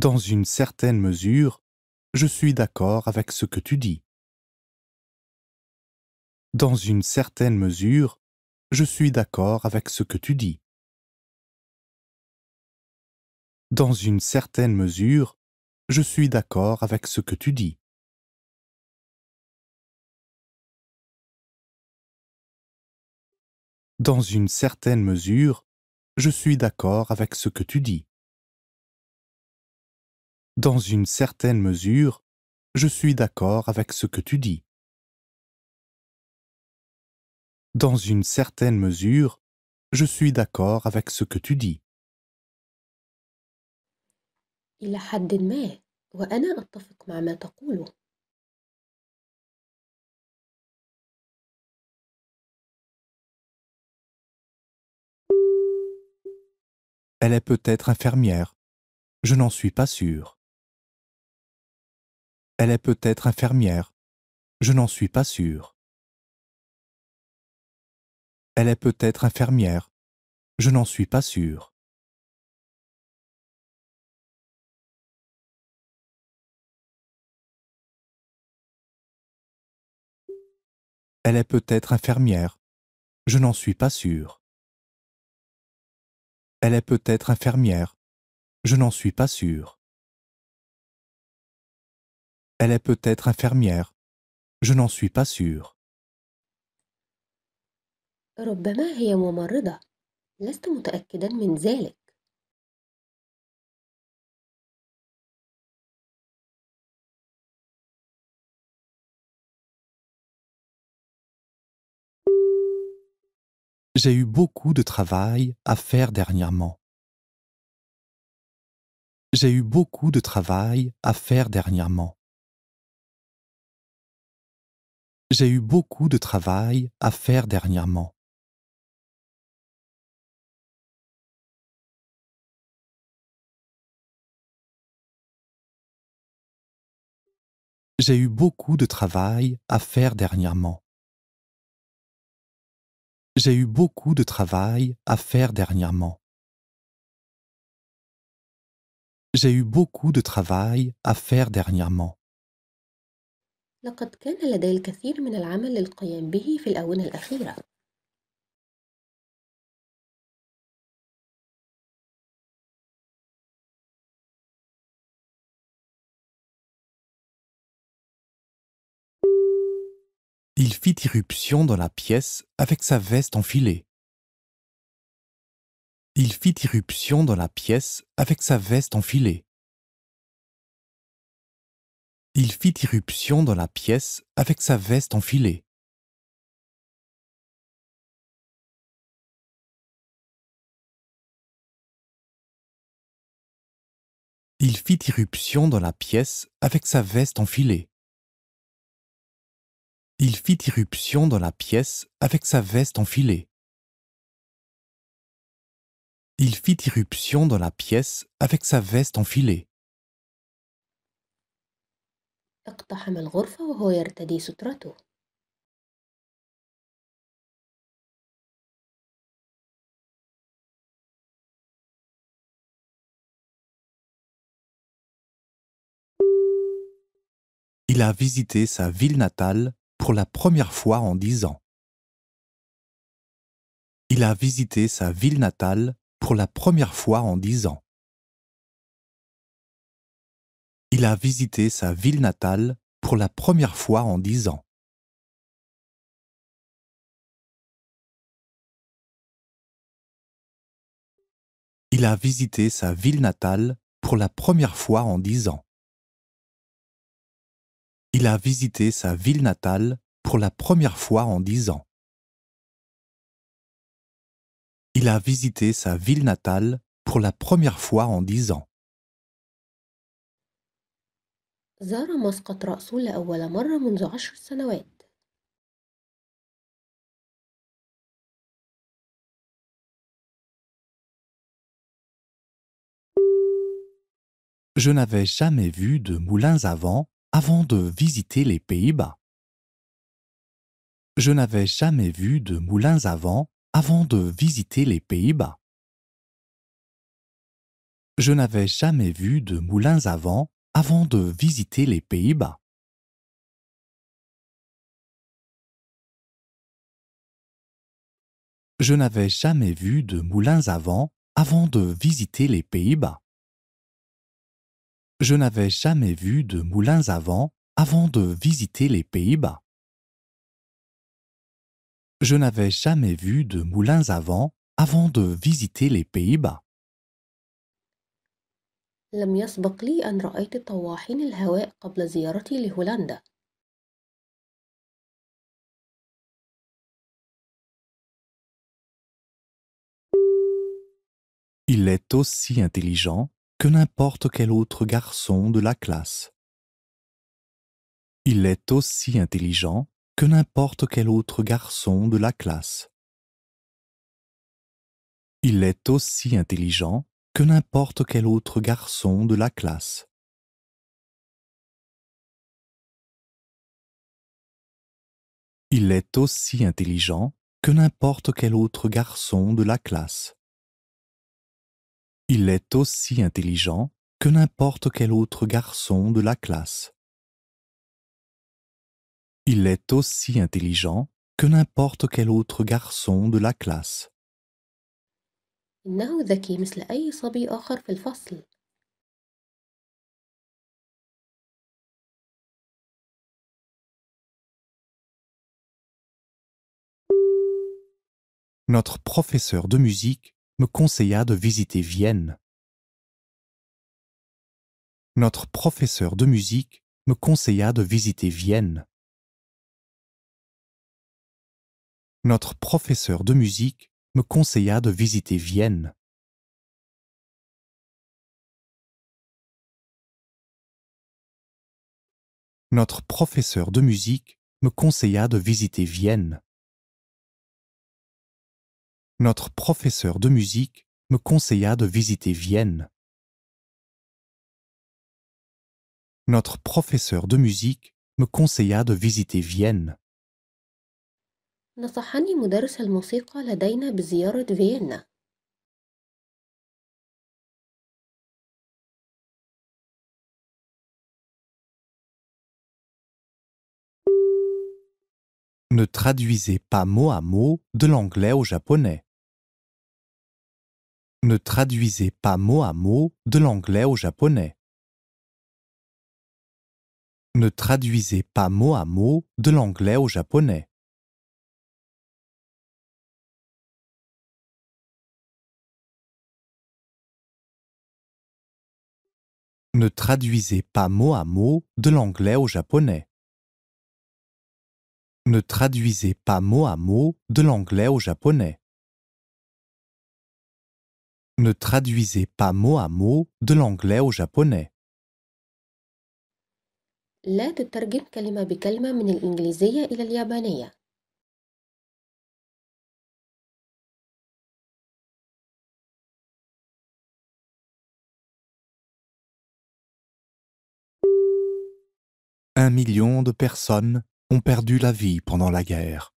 Dans une certaine mesure, je suis d'accord avec ce que tu dis. Dans une certaine mesure, je suis d'accord avec ce que tu dis. Dans une certaine mesure, je suis d'accord avec ce que tu dis. Dans une certaine mesure, je suis d'accord avec ce que tu dis. Dans une certaine mesure, je suis d'accord avec ce que tu dis. Dans une certaine mesure, je suis d'accord avec ce que tu dis. إلى حدٍ ما، وأنا أتفق مع ما تقوله. Elle est peut-être infirmière. Je n'en suis pas sûr. Elle est peut-être infirmière. Je n'en suis pas sûr. Elle est peut-être infirmière. Je n'en suis pas sûr. Elle est peut-être infirmière. Je n'en suis pas sûr. Elle est peut-être infirmière. Je n'en suis pas sûr. Elle est peut-être infirmière. Je n'en suis pas sûr. ربما هي ممرضة. لست متأكدًا من ذلك. J'ai eu beaucoup de travail à faire dernièrement. J'ai eu beaucoup de travail à faire dernièrement. J'ai eu beaucoup de travail à faire dernièrement. J'ai eu beaucoup de travail à faire dernièrement. J'ai eu beaucoup de travail à faire dernièrement. J'ai eu beaucoup de travail à faire dernièrement. لقد كان لدي الكثير من العمل للقيام به في الآونة الأخيرة. Il fit irruption dans la pièce avec sa veste enfilée. Il fit irruption dans la pièce avec sa veste enfilée. Il fit irruption dans la pièce avec sa veste enfilée. Il fit irruption dans la pièce avec sa veste enfilée. Il fit irruption dans la pièce avec sa veste enfilée. Il fit irruption dans la pièce avec sa veste enfilée. اقتحم الغرفة وهو يرتدي سترته. Il a visité sa ville natale pour la première fois en 10 ans. Il a visité sa ville natale pour la première fois en 10 ans. Il a visité sa ville natale pour la première fois en 10 ans. Il a visité sa ville natale pour la première fois en 10 ans. Il a visité sa ville natale pour la première fois en 10 ans. Il a visité sa ville natale pour la première fois en 10 ans. زار مسقط رأسه لأول مرة منذ 10 سنوات. Je n'avais jamais vu de moulins à vent avant de visiter les Pays-Bas. Je n'avais jamais vu de moulins à vent avant de visiter les Pays-Bas. Je n'avais jamais vu de moulins à vent avant de visiter les Pays-Bas. Je n'avais jamais vu de moulins à vent avant de visiter les Pays-Bas. Je n'avais jamais vu de moulins à vent avant de visiter les Pays-Bas. Je n'avais jamais vu de moulins à vent avant de visiter les Pays-Bas. لم يسبق لي أن رأيت طواحين الهواء قبل زيارتي لهولندا. Il est aussi intelligent que n'importe quel autre garçon de la classe. Il est aussi intelligent que n'importe quel autre garçon de la classe. Il est aussi intelligent que n'importe quel autre garçon de la classe. Il est aussi intelligent que n'importe quel autre garçon de la classe. Il est aussi intelligent que n'importe quel autre garçon de la classe. Il est aussi intelligent que n'importe quel autre garçon de la classe. إنه ذكي مثل أي صبي آخر في الفصل. Notre professeur de musique me conseilla de visiter Vienne. Notre professeur de musique me conseilla de visiter Vienne. Notre professeur de musique me conseilla de visiter Vienne. Notre professeur de musique me conseilla de visiter Vienne. Notre professeur de musique me conseilla de visiter Vienne. Notre professeur de musique me conseilla de visiter Vienne. نصحني مدرس الموسيقى لدينا بزيارة فيينا. Ne traduisez pas mot à mot de l'anglais au japonais. Ne traduisez pas mot à mot de l'anglais au japonais. Ne traduisez pas mot à mot de l'anglais au japonais. Ne traduisez pas mot à mot de l'anglais au japonais. Ne traduisez pas mot à mot de l'anglais au japonais. Ne traduisez pas mot à mot de l'anglais au japonais. لا تترجم كلمة بكلمة من الإنجليزية إلى اليابانية. Un million de personnes ont perdu la vie pendant la guerre.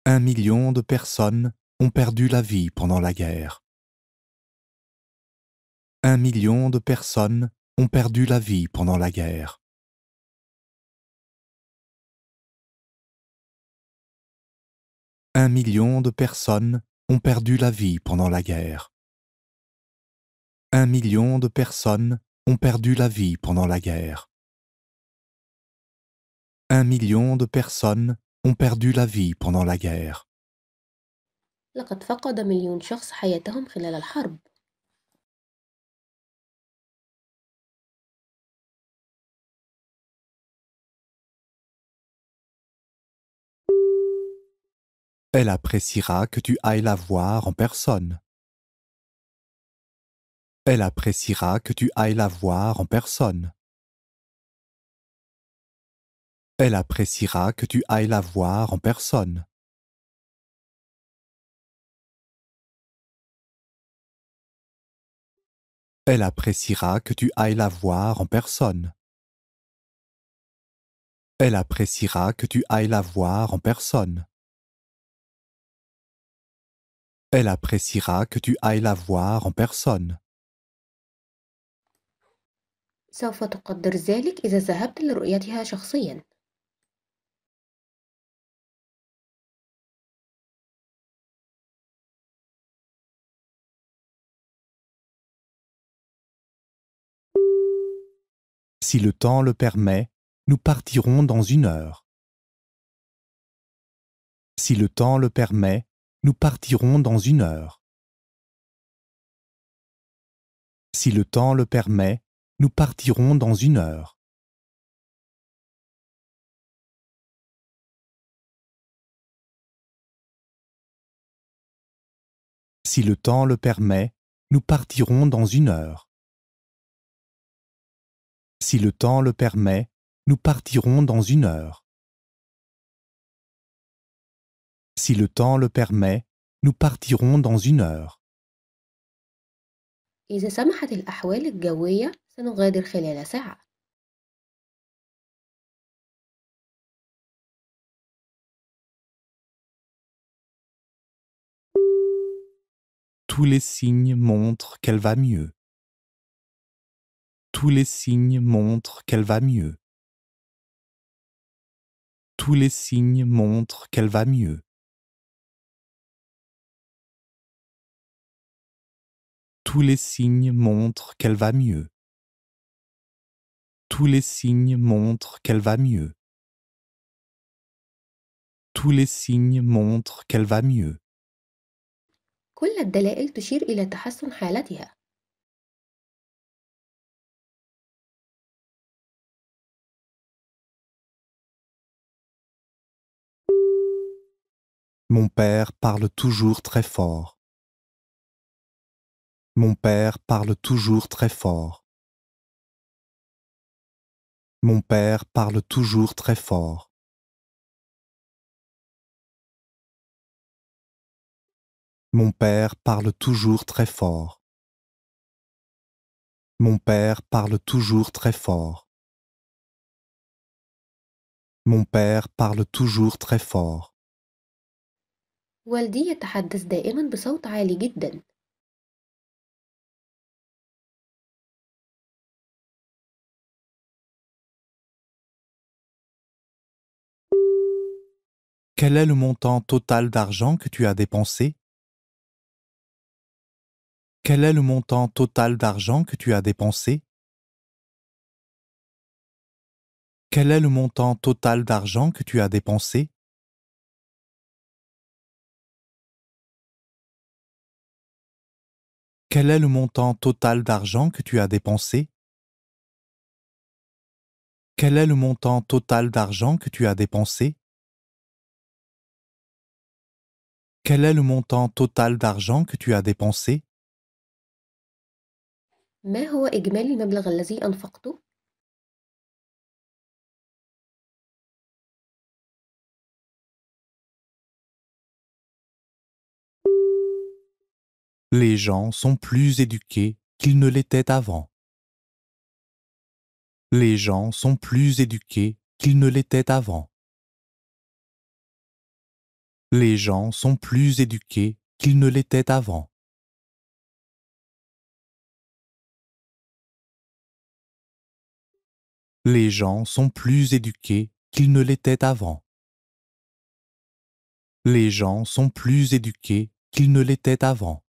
Un million de personnes ont perdu la vie pendant la guerre. Un million de personnes ont perdu la vie pendant la guerre. Un million de personnes ont perdu la vie pendant la guerre. Un million de personnes ont perdu la vie pendant la guerre. Un million de personnes ont perdu la vie pendant la guerre. لقد فقد مليون شخص حياتهم خلال الحرب. Elle appréciera que tu ailles la voir en personne. Elle appréciera que tu ailles la voir en personne. Elle appréciera que tu ailles la voir en personne. Elle appréciera que tu ailles la voir en personne. Elle appréciera que tu ailles la voir en personne. Elle appréciera que tu ailles la voir en personne. سوف تقدر ذلك إذا ذهبت لرؤيتها شخصياً. Si le temps le permet, nous partirons dans 1 heure. Si le temps le permet, nous partirons dans 1 heure. Si le temps le permet, nous partirons dans 1 heure. Si le temps le permet, nous partirons dans 1 heure. Si le temps le permet, nous partirons dans 1 heure. Si le temps le permet, nous partirons dans 1 heure. إذا سمحت الأحوال الجوية سنغادر خلال ساعة. Tous les signes montrent qu'elle va mieux. Tous les signes montrent qu'elle va mieux. Tous les signes montrent qu'elle va mieux. Tous les signes montrent qu'elle va mieux. Tous les signes montrent qu'elle va mieux. Tous les signes montrent qu'elle va mieux. كل الدلائل تشير إلى تحسن حالتها. Mon père parle toujours très fort. Mon père parle toujours très fort. Mon père parle toujours très fort. Mon père parle toujours très fort. Mon père parle toujours très fort. Mon père parle toujours très fort. والدي يتحدث دائماً بصوت عالي جداً. Quel est le montant total d'argent que tu as dépensé? Quel est le montant total d'argent que tu as dépensé? Quel est le montant total d'argent que tu as dépensé? Quel est le montant total d'argent que tu as dépensé? Quel est le montant total d'argent que tu as dépensé? Quel est le montant total d'argent que tu as dépensé? ما هو إجمالي المبلغ الذي أنفقته؟ Les gens sont plus éduqués qu'ils ne l'étaient avant. Les gens sont plus éduqués qu'ils ne l'étaient avant. Les gens sont plus éduqués qu'ils ne l'étaient avant. Les gens sont plus éduqués qu'ils ne l'étaient avant. Les gens sont plus éduqués qu'ils ne l'étaient avant.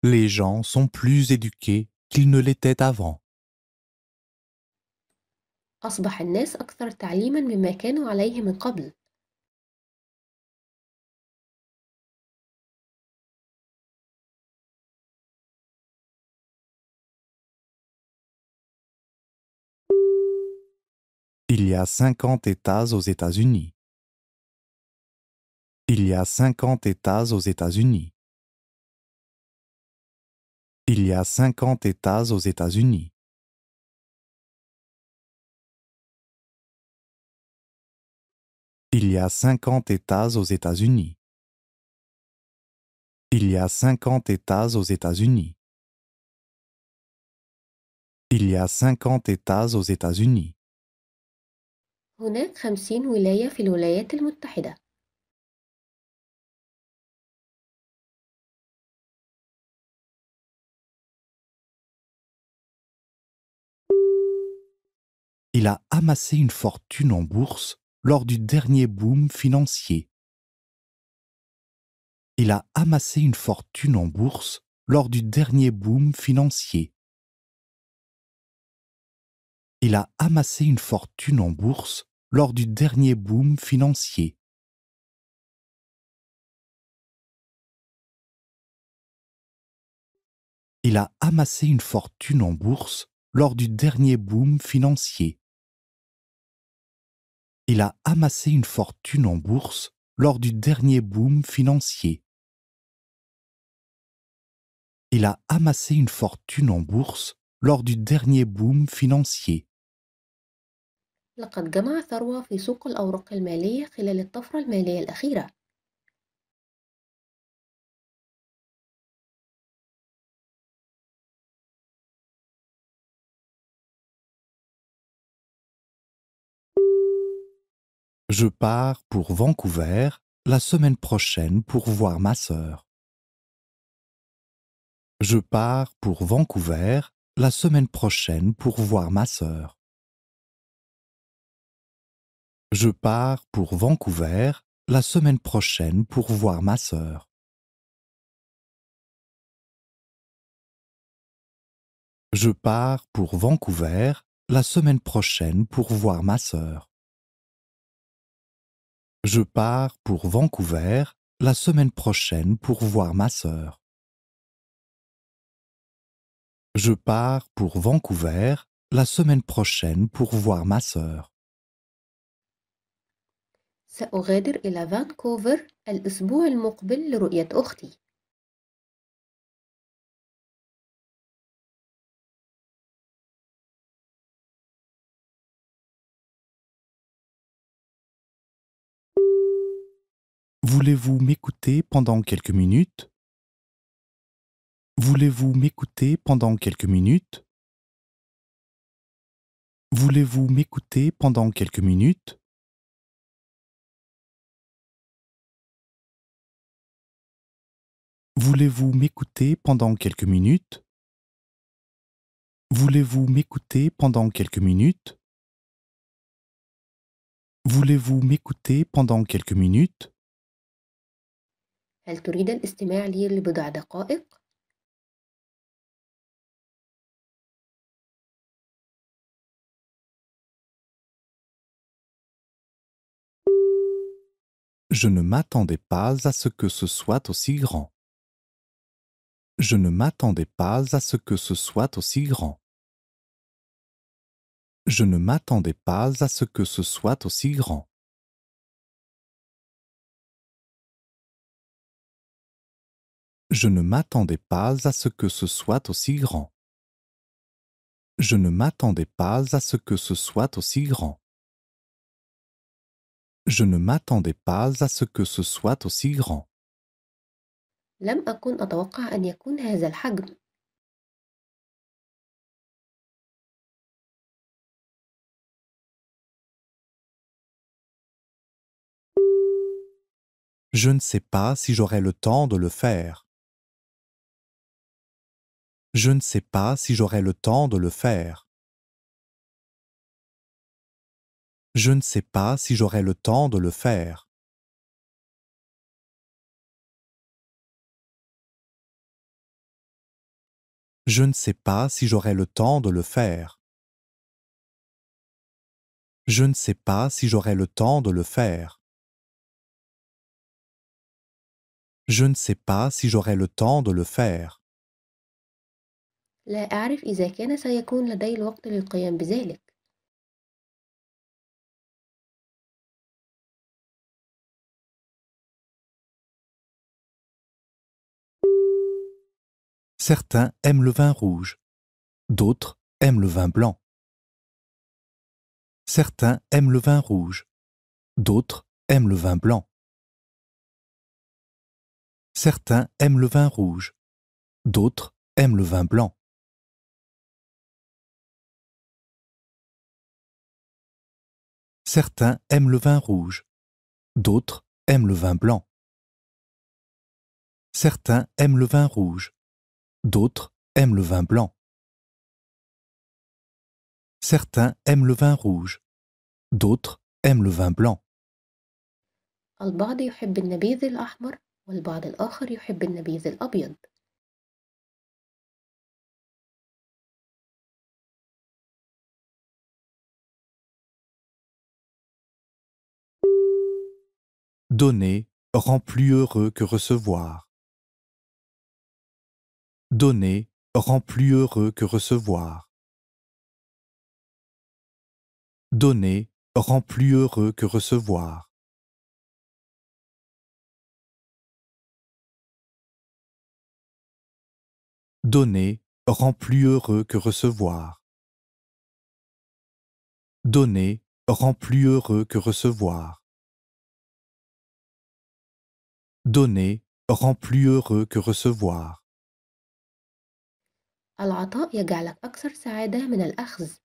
Les gens sont plus éduqués qu'ils ne l'étaient avant. أصبح الناس أكثر تعليماً مما كانوا عليه من قبل. Il y a 50 États aux États-Unis. Il y a 50 États aux États-Unis. Il y a 50 États aux États-Unis. Il y a 50 États aux États-Unis. Il y a 50 États aux États-Unis. Il y a 50 États aux États-Unis. هناك 50 ولاية في الولايات المتحدة. Il a amassé une fortune en bourse lors du dernier boom financier. Il a amassé une fortune en bourse lors du dernier boom financier. Il a amassé une fortune en bourse lors du dernier boom financier. Il a amassé une fortune en bourse lors du dernier boom financier. Il a amassé une fortune en bourse lors du dernier boom financier. Il a amassé une fortune en bourse lors du dernier boom financier. لقد جمع ثروة في سوق الأوراق المالية خلال الطفرة المالية الأخيرة. Je pars pour Vancouver la semaine prochaine pour voir ma sœur. Je pars pour Vancouver la semaine prochaine pour voir ma sœur. Je pars pour Vancouver la semaine prochaine pour voir ma sœur. Je pars pour Vancouver la semaine prochaine pour voir ma sœur. Je pars pour Vancouver la semaine prochaine pour voir ma sœur. Je pars pour Vancouver la semaine prochaine pour voir ma sœur. سأغادر إلى فانكوفر الأسبوع المقبل لرؤية أختي. Voulez-vous m'écouter pendant quelques minutes? Voulez-vous m'écouter pendant quelques minutes? Voulez-vous m'écouter pendant quelques minutes? Voulez-vous m'écouter pendant quelques minutes? Voulez-vous m'écouter pendant quelques minutes? Voulez-vous m'écouter pendant quelques minutes? هل تريد الاستماع لي لبضع دقائق؟ Je ne m'attendais pas à ce que ce soit aussi grand. Je ne m'attendais pas à ce que ce soit aussi grand. Je ne m'attendais pas à ce que ce soit aussi grand. Je ne m'attendais pas à ce que ce soit aussi grand. Je ne m'attendais pas à ce que ce soit aussi grand. Je ne m'attendais pas à ce que ce soit aussi grand. لم أكن أتوقع أن يكون هذا الحجم. Je ne sais pas si j'aurai le temps de le faire. Je ne sais pas si j'aurai le temps de le faire. Je ne sais pas si j'aurai le temps de le faire. Je ne sais pas si j'aurai le temps de le faire. Je ne sais pas si j'aurai le temps de le faire. Je ne sais pas si j'aurai le temps de le faire. لا أعرف إذا كان سيكون لدي الوقت للقيام بذلك. Certains aiment le vin rouge, d'autres aiment le vin blanc. Certains aiment le vin rouge, d'autres aiment le vin blanc. Certains aiment le vin rouge, d'autres aiment le vin blanc. Certains aiment le vin rouge, d'autres aiment le vin blanc. Certains aiment le vin rouge, d'autres aiment le vin blanc. Certains aiment le vin rouge, d'autres aiment le vin blanc. البعض يحب النبيذ الأحمر والبعض الآخر يحب النبيذ الأبيض. Donner rend plus heureux que recevoir. Donner rend plus heureux que recevoir. Donner rend plus heureux que recevoir. Donner rend plus heureux que recevoir. Donner rend plus heureux que recevoir. Donner rend plus heureux que recevoir. العطاء يجعلك أكثر سعادة من الأخذ.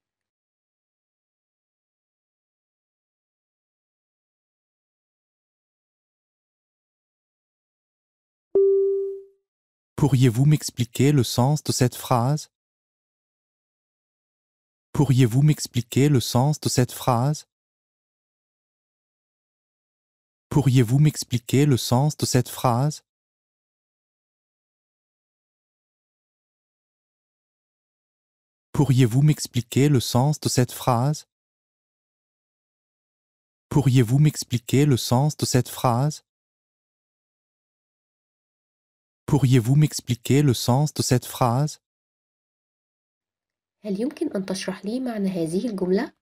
Pourriez-vous m'expliquer le sens de cette phrase? Pourriez-vous m'expliquer le sens de cette phrase? Pourriez-vous m'expliquer le sens de cette phrase? Pourriez-vous m'expliquer le sens de cette phrase? Pourriez-vous m'expliquer le sens de cette phrase? Pourriez-vous m'expliquer le sens de cette phrase? هل يمكن أن تشرح لي معنى هذه الجملة؟